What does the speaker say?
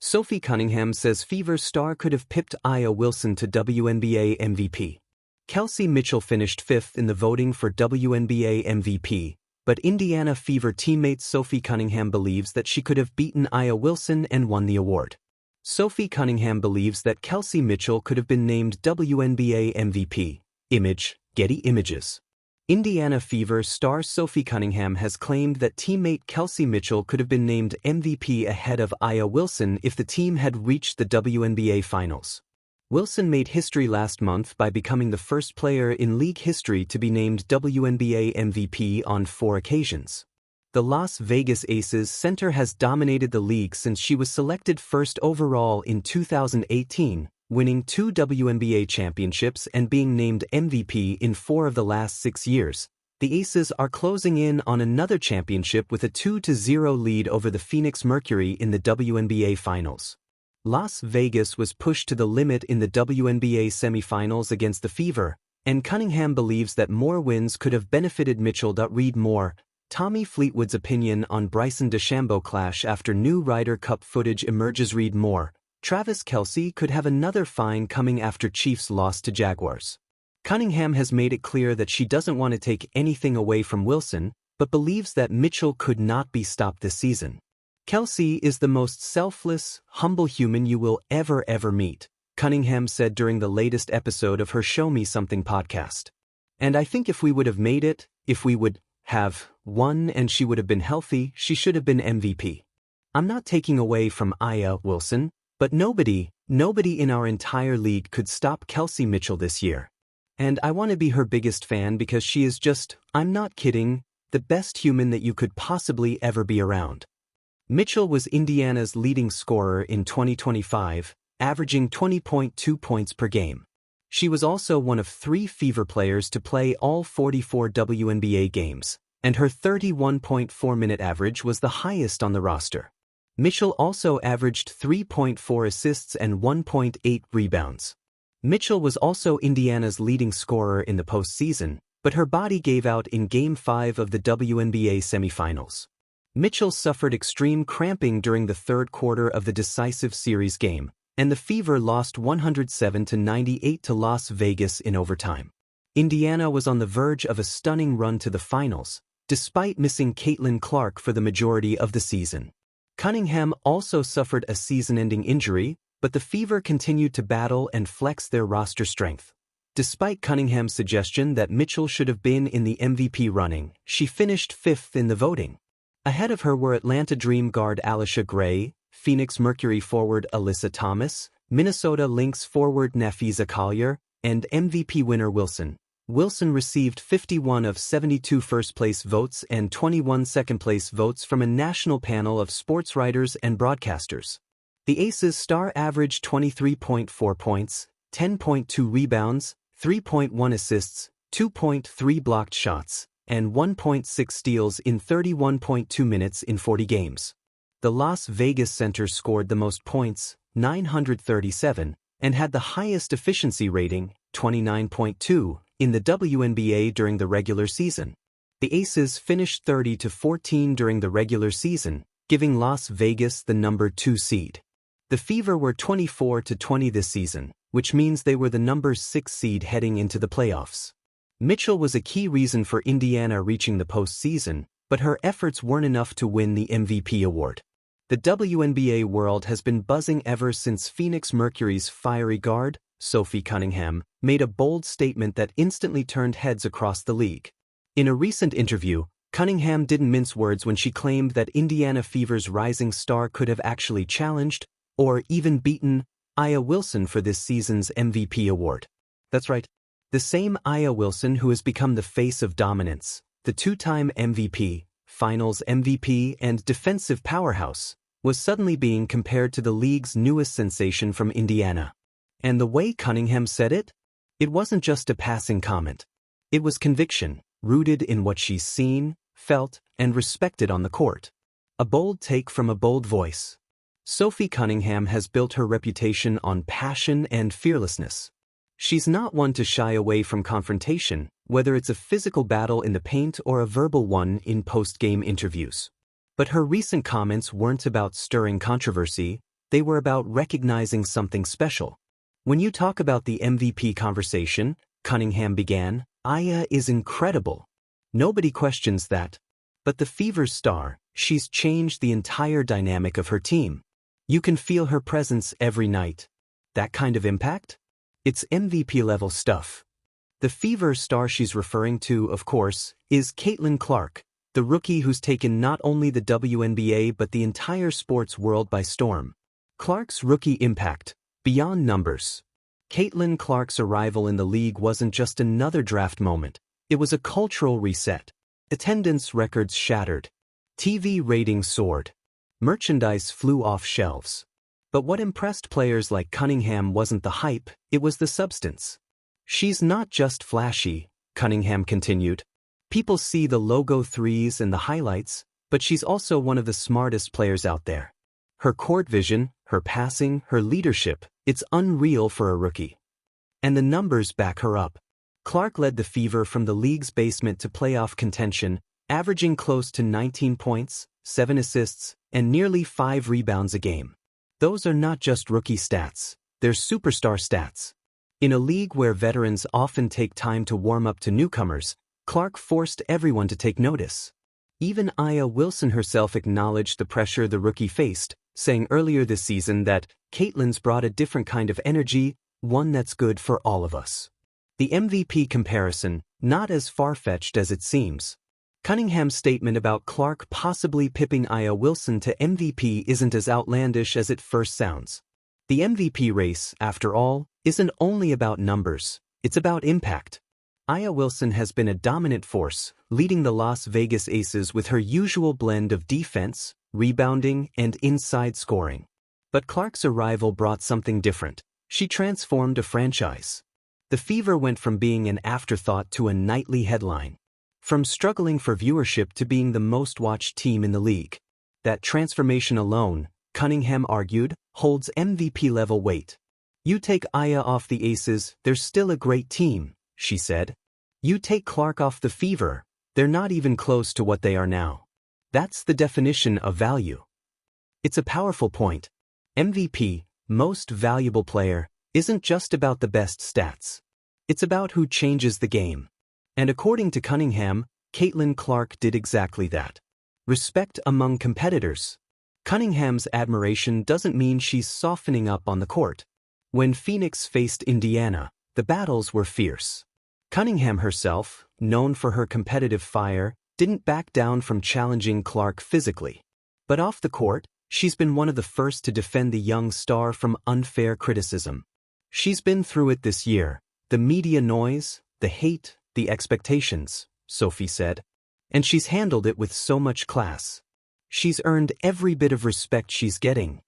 Sophie Cunningham says Fever star could have pipped Aya Wilson to WNBA MVP. Kelsey Mitchell finished fifth in the voting for WNBA MVP, but Indiana Fever teammate Sophie Cunningham believes that she could have beaten Aya Wilson and won the award. Sophie Cunningham believes that Kelsey Mitchell could have been named WNBA MVP. Image, Getty Images. Indiana Fever star Sophie Cunningham has claimed that teammate Kelsey Mitchell could have been named MVP ahead of Aya Wilson if the team had reached the WNBA Finals. Wilson made history last month by becoming the first player in league history to be named WNBA MVP on 4 occasions. The Las Vegas Aces center has dominated the league since she was selected first overall in 2018, winning 2 WNBA championships and being named MVP in 4 of the last 6 years. The Aces are closing in on another championship with a 2-0 lead over the Phoenix Mercury in the WNBA Finals. Las Vegas was pushed to the limit in the WNBA semifinals against the Fever, and Cunningham believes that more wins could have benefited Mitchell. Read more. Tommy Fleetwood's opinion on Bryson DeChambeau clash after new Ryder Cup footage emerges. Read more. Travis Kelce could have another fine coming after Chiefs loss to Jaguars. Cunningham has made it clear that she doesn't want to take anything away from Wilson, but believes that Mitchell could not be stopped this season. Kelce is the most selfless, humble human you will ever meet, Cunningham said during the latest episode of her Show Me Something podcast. And I think if we would have made it, if we would have won and she would have been healthy, she should have been MVP. I'm not taking away from Aya Wilson, but nobody in our entire league could stop Kelsey Mitchell this year. And I want to be her biggest fan because she is just, I'm not kidding, the best human that you could possibly ever be around. Mitchell was Indiana's leading scorer in 2025, averaging 20.2 points per game. She was also one of 3 Fever players to play all 44 WNBA games, and her 31.4-minute average was the highest on the roster. Mitchell also averaged 3.4 assists and 1.8 rebounds. Mitchell was also Indiana's leading scorer in the postseason, but her body gave out in Game 5 of the WNBA semifinals. Mitchell suffered extreme cramping during the third quarter of the decisive series game, and the Fever lost 107-98 to Las Vegas in overtime. Indiana was on the verge of a stunning run to the finals, despite missing Caitlin Clark for the majority of the season. Cunningham also suffered a season-ending injury, but the Fever continued to battle and flex their roster strength. Despite Cunningham's suggestion that Mitchell should have been in the MVP running, she finished 5th in the voting. Ahead of her were Atlanta Dream guard Alisha Gray, Phoenix Mercury forward Alyssa Thomas, Minnesota Lynx forward Nafisa Collier, and MVP winner Wilson. Wilson received 51 of 72 first-place votes and 21 second-place votes from a national panel of sports writers and broadcasters. The Aces star averaged 23.4 points, 10.2 rebounds, 3.1 assists, 2.3 blocked shots, and 1.6 steals in 31.2 minutes in 40 games. The Las Vegas center scored the most points, 937, and had the highest efficiency rating, 29.2, in the WNBA during the regular season. The Aces finished 30-14 during the regular season, giving Las Vegas the number 2 seed. The Fever were 24-20 this season, which means they were the number 6 seed heading into the playoffs. Mitchell was a key reason for Indiana reaching the postseason, but her efforts weren't enough to win the MVP award. The WNBA world has been buzzing ever since Phoenix Mercury's fiery guard, Sophie Cunningham, made a bold statement that instantly turned heads across the league. In a recent interview, Cunningham didn't mince words when she claimed that Indiana Fever's rising star could have actually challenged, or even beaten, Aya Wilson for this season's MVP award. That's right, the same Aya Wilson who has become the face of dominance, the 2-time MVP, Finals MVP, and defensive powerhouse, was suddenly being compared to the league's newest sensation from Indiana. And the way Cunningham said it? It wasn't just a passing comment. It was conviction, rooted in what she's seen, felt, and respected on the court. A bold take from a bold voice. Sophie Cunningham has built her reputation on passion and fearlessness. She's not one to shy away from confrontation, whether it's a physical battle in the paint or a verbal one in post-game interviews. But her recent comments weren't about stirring controversy, They were about recognizing something special. When you talk about the MVP conversation, Cunningham began, Aya is incredible. Nobody questions that. But the Fever's star, she's changed the entire dynamic of her team. You can feel her presence every night. That kind of impact? It's MVP-level stuff. The Fever star she's referring to, of course, is Caitlin Clark, the rookie who's taken not only the WNBA but the entire sports world by storm. Clark's rookie impact, beyond numbers. Caitlin Clark's arrival in the league wasn't just another draft moment, it was a cultural reset. Attendance records shattered. TV ratings soared. Merchandise flew off shelves. But what impressed players like Cunningham wasn't the hype, it was the substance. She's not just flashy, Cunningham continued. People see the logo threes and the highlights, but she's also one of the smartest players out there. Her court vision, her passing, her leadership, it's unreal for a rookie. And the numbers back her up. Clark led the Fever from the league's basement to playoff contention, averaging close to 19 points, 7 assists, and nearly 5 rebounds a game. Those are not just rookie stats, they're superstar stats. In a league where veterans often take time to warm up to newcomers, Clark forced everyone to take notice. Even Aya Wilson herself acknowledged the pressure the rookie faced, saying earlier this season that Caitlin's brought a different kind of energy, one that's good for all of us. The MVP comparison, not as far-fetched as it seems. Cunningham's statement about Clark possibly pipping Aya Wilson to MVP isn't as outlandish as it first sounds. The MVP race, after all, isn't only about numbers, it's about impact. Aya Wilson has been a dominant force, leading the Las Vegas Aces with her usual blend of defense, rebounding, and inside scoring. But Clark's arrival brought something different. She transformed a franchise. The Fever went from being an afterthought to a nightly headline. From struggling for viewership to being the most-watched team in the league. That transformation alone, Cunningham argued, holds MVP-level weight. You take Aya off the Aces, they're still a great team, she said. You take Clark off the Fever, they're not even close to what they are now. That's the definition of value. It's a powerful point. MVP, most valuable player, isn't just about the best stats. It's about who changes the game. And according to Cunningham, Caitlin Clark did exactly that. Respect among competitors. Cunningham's admiration doesn't mean she's softening up on the court. When Phoenix faced Indiana, the battles were fierce. Cunningham herself, known for her competitive fire, didn't back down from challenging Clark physically. But off the court, she's been one of the first to defend the young star from unfair criticism. She's been through it this year. The media noise, the hate, the expectations, Sophie said. And she's handled it with so much class. She's earned every bit of respect she's getting.